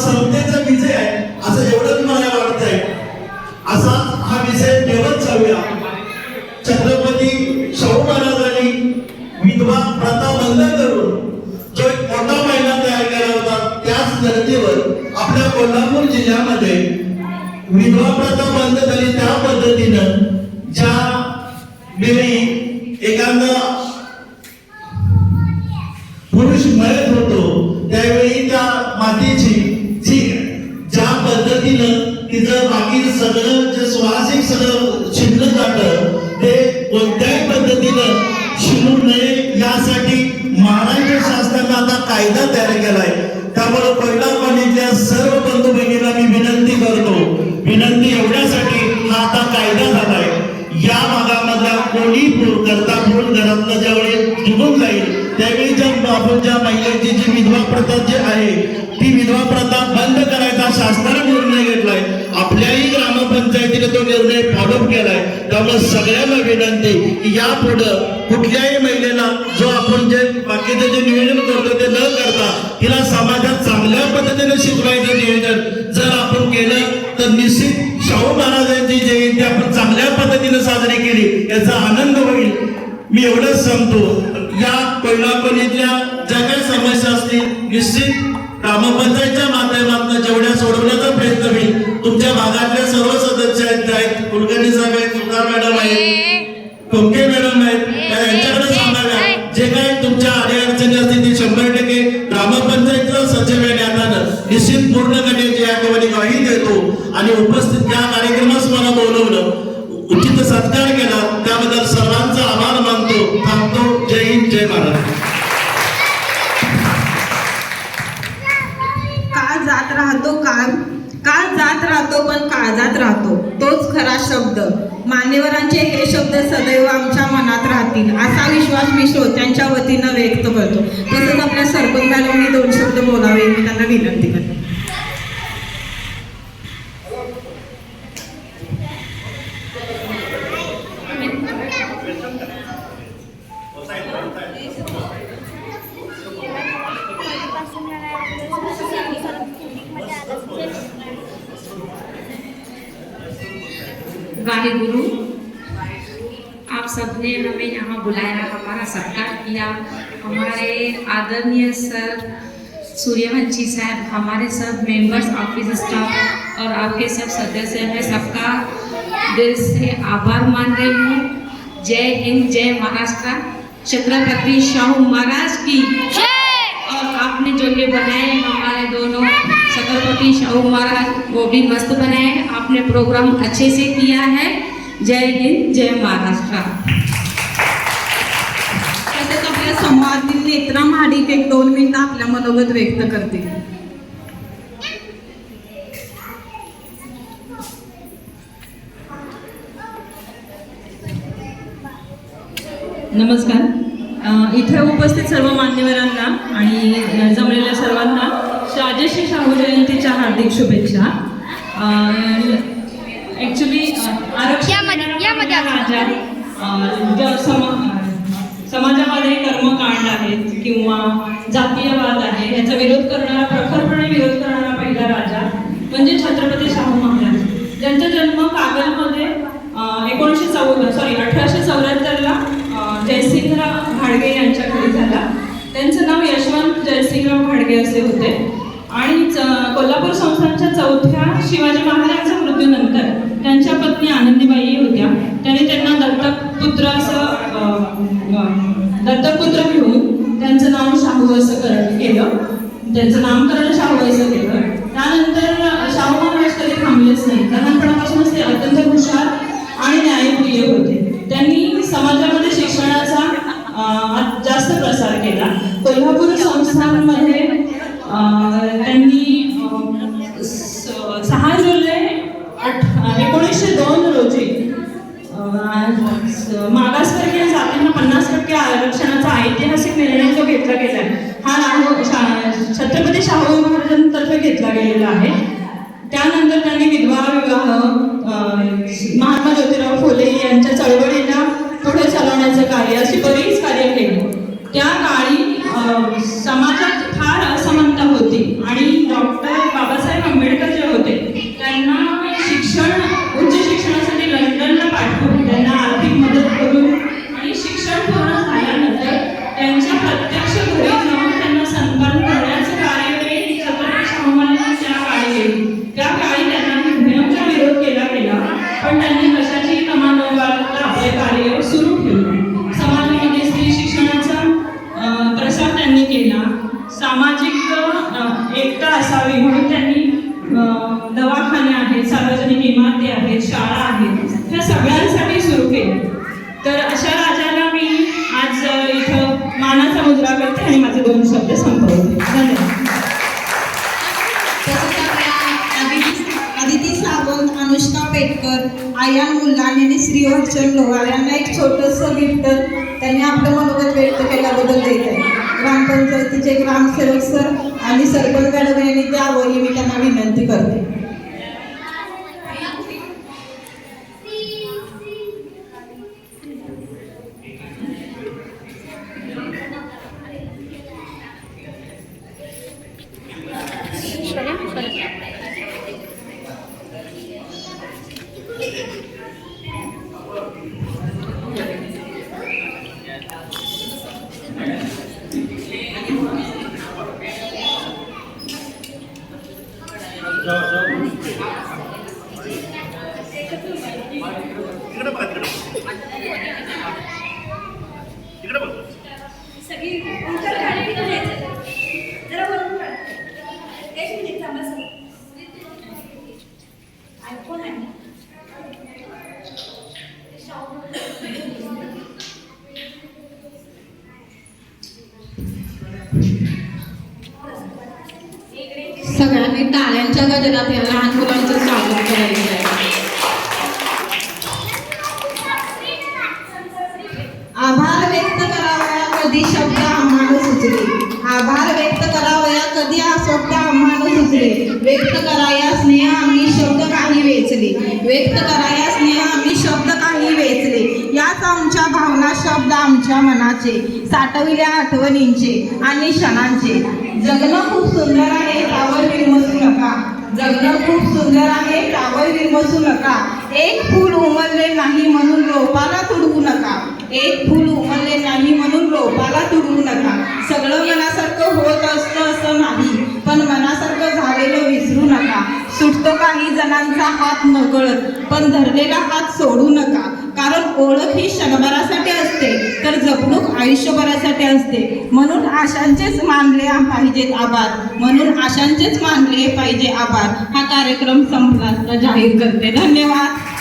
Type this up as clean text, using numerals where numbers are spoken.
समतेचा विजय आहे असं एवढंच मला वाटतंय. असा हा विजय ठेवत जाऊया. छत्रपती शाहू महाराजांनी विधवा प्रथा बंद करून जो एक मोठा महिना तयार केला होता, त्याच धर्तीवर आपल्या कोल्हापूर जिल्ह्यामध्ये विधवा प्रथा बंद झाली. त्या पद्धतीनं ज्या वेळी एखादा पुरुष मरत होतो त्यावेळी त्या मातेची जी ज्या पद्धतीनं तिचं बाकी सगळं जे स्वासिक सगळं शिल्लक जातं ते कोणत्याही पद्धतीनं शिरू नये यासाठी महाराष्ट्र शासनानं आता कायदा तयार केलाय. त्यामुळे पहिला कॉलेजच्या सर्व बंधू भगिनींना मी विनंती करतो, विनंती एवढ्यासाठी हा आता कायदा झालाय. या भागामधला कोणी करता पूर्ण घरातलं ज्यावेळी निघून जाईल त्यावेळी आपण ज्या महिलेची जी विधवा प्रथा जी आहे ती विधवा प्रथा बंद करायचा शासनाने निर्णय घेतलाय. आपल्याही ग्रामपंचायतीने तो निर्णय फॉलो केलाय. त्यामुळे सगळ्यांना विनंती की यापुढं कुठल्याही महिलेला जो आपण जे बाकीचं जे नियोजन करतो ते न करता तिला समाजात चांगल्या पद्धतीने शिकवायचं नियोजन जर आपण केलं तर निश्चित शाहू महाराजांची जयंती आपण चांगल्या पद्धतीने साजरी केली याचा आनंद होईल. मी एवढंच सांगतो. या कोल्हापूरच्या ज्या काही समस्या असतील निश्चित ग्रामपंचायतच्या माध्यमातून जेवढ्या सोडवण्याचा प्रयत्न होईल. तुमच्या भागातल्या सर्व सदस्य आहेत, कुलकर्णी साहेब आहेत, सुतार मॅडम आहेत, कोंके मॅडम आहेत, यांच्याकडे सांगाव्या जे काही तुमच्या अडीअडचणी असतील ती 100% ग्रामपंचायतीला सचिवालयाने आता निश्चित पूर्ण करण्याची या ठिकाणी ग्वाही देतो. आणि उपस्थित या कार्यक्रमास मला बोलवलं, उचित सत्कार केला त्याबद्दल सर्वांचा आभार मानतो. थांबतो. जय हिंद, जय महाराष्ट्र. काळ जात राहतो, काळ जात राहतो पण काळजात राहतो, तोच खरा शब्द. मान्यवरांचे हे शब्द सदैव आमच्या मनात राहतील असा विश्वास मी श्रोत्यांच्या वतीनं व्यक्त करतो. तसंच आपल्या सरपंच मॅडमनी 2 शब्द बोलावे मी त्यांना विनंती करतो. वाहेगुरु, आप सबने हमें यहाँ बुलाया, हमारा सत्कार किया. हमारे आदरणीय सर सूर्यवंशी साहब, हमारे सब मेंबर्स, ऑफिस स्टाफ और आपके सब सदस्य हैं, सबका दिल से आभार मान रही हूँ. जय हिंद, जय महाराष्ट्र. छत्रपति शाहू महाराज की जय. और आपने जो ये बनाए हमारे दोनों छत्रपति शाहू महाराज वो भी मस्त बनाए. आपने प्रोग्राम अच्छे से किया है. जय हिंद, जय महाराष्ट्र. तसेच आपल्या संवादातील नेत्रा महाडिक 1-2 मिनिटं आपल्या मनोगत व्यक्त करते. नमस्कार. इथे उपस्थित सर्व मान्यवरांना आणि जमलेल्या सर्वांना राजश्री शाहू जयंतीच्या हार्दिक शुभेच्छा. ॲक्च्युली समाजामध्ये कर्मकांड आहेत किंवा जातीयवाद आहे याचा विरोध करणारा, प्रखरपणे विरोध करणारा पहिला राजा म्हणजे छत्रपती शाहू महाराज, ज्यांचा जन्म कागलमध्ये 1874ला जयसिंगराव घाडगे यांच्या घरी झाला. त्यांचं नाव यशवंत जयसिंगराव घाडगे असे होते. आणि कोल्हापूर संस्थानच्या 4थ्या शिवाजी महाराजांच्या मृत्यूनंतर त्यांच्या पत्नी आनंदीबाई होत्या. त्यांनी त्यांना दत्तकपुत्र घेऊन त्यांचं नाव शाहू असं केलं, त्यांचं नामकरण शाहू असं केलं. त्यानंतर शाहू महाराज कधी थांबलेच नाही. लहानपणापासूनच ते अत्यंत हुशार आणि न्यायप्रिय होते. त्यांनी समाजामध्ये शिक्षणाचा जास्त प्रसार केला. कोल्हापूर संस्थानमध्ये त्यांनी 6 जुलै 1902 रोजी मागासवर्गीय जातींना 50% आरक्षणाचा ऐतिहासिक निर्णय जो घेतला गेला हा छत्रपती शाहू महाराजांतर्फे घेतला गेलेला आहे. त्यानंतर त्यांनी विधवा विवाह, महात्मा ज्योतिराव फुले यांच्या चळवळीला पुढे चालवण्याचं कार्य, अशी बरीच कार्य केली. त्या काळी समाजात फार असमानता होती आणि डॉक्टर बाबासाहेब वाडेकर, आयान मुल्लानी आणि श्रीवर्चन लोहार यांना एक छोटंसं गिफ्ट त्यांनी आपलं मनोगत व्यक्त केल्याबद्दल देत आहे. ग्रामपंचायतीचे ग्रामसेवक सर आणि सरपंच मॅडम यांनी द्यावं ही मी त्यांना विनंती करते. सगळ्यांनी टाळ्यांच्या गजरात या लहान मुलांचं स्वागत करायचं आहे. आभार व्यक्त करावया कधी शब्द आम्हाला सुचले, आभार व्यक्त करावया कधी शब्द आम्हाला सुचले, व्यक्त कराया स्नेह आम्ही शब्द काही वेचले, व्यक्त कराया स्नेह आम्ही शब्द काही वेचले, याच आमच्या भावना शब्द आमच्या मनाचे, साठविल्या आठवणींचे आणि क्षणांचे. जगणं खूप सुंदर आहे त्यावर विमसू नका, जगणं खूप सुंदर आहे त्यावर विमसू नका, एक फूल उमलले नाही म्हणून रोपाला तुडवू नका, एक फूल उमलले नाही म्हणून रोपाला तुडवू नका. सगळं मनासारखं होत असतं असं नाही, पण मनासारखं झालेलं विसरू नका. सुटतो काही जणांचा हात नकळत, पण धरलेला हात सोडू नका. कारण ओळख ही क्षणभरासाठी असते तर जपणूक आयुष्यभरासाठी असते. म्हणून आशांचेच मानले पाहिजेत आभार, म्हणून आशांचेच मानले पाहिजे आभार. हा कार्यक्रम संपला असं जाहीर करते. धन्यवाद.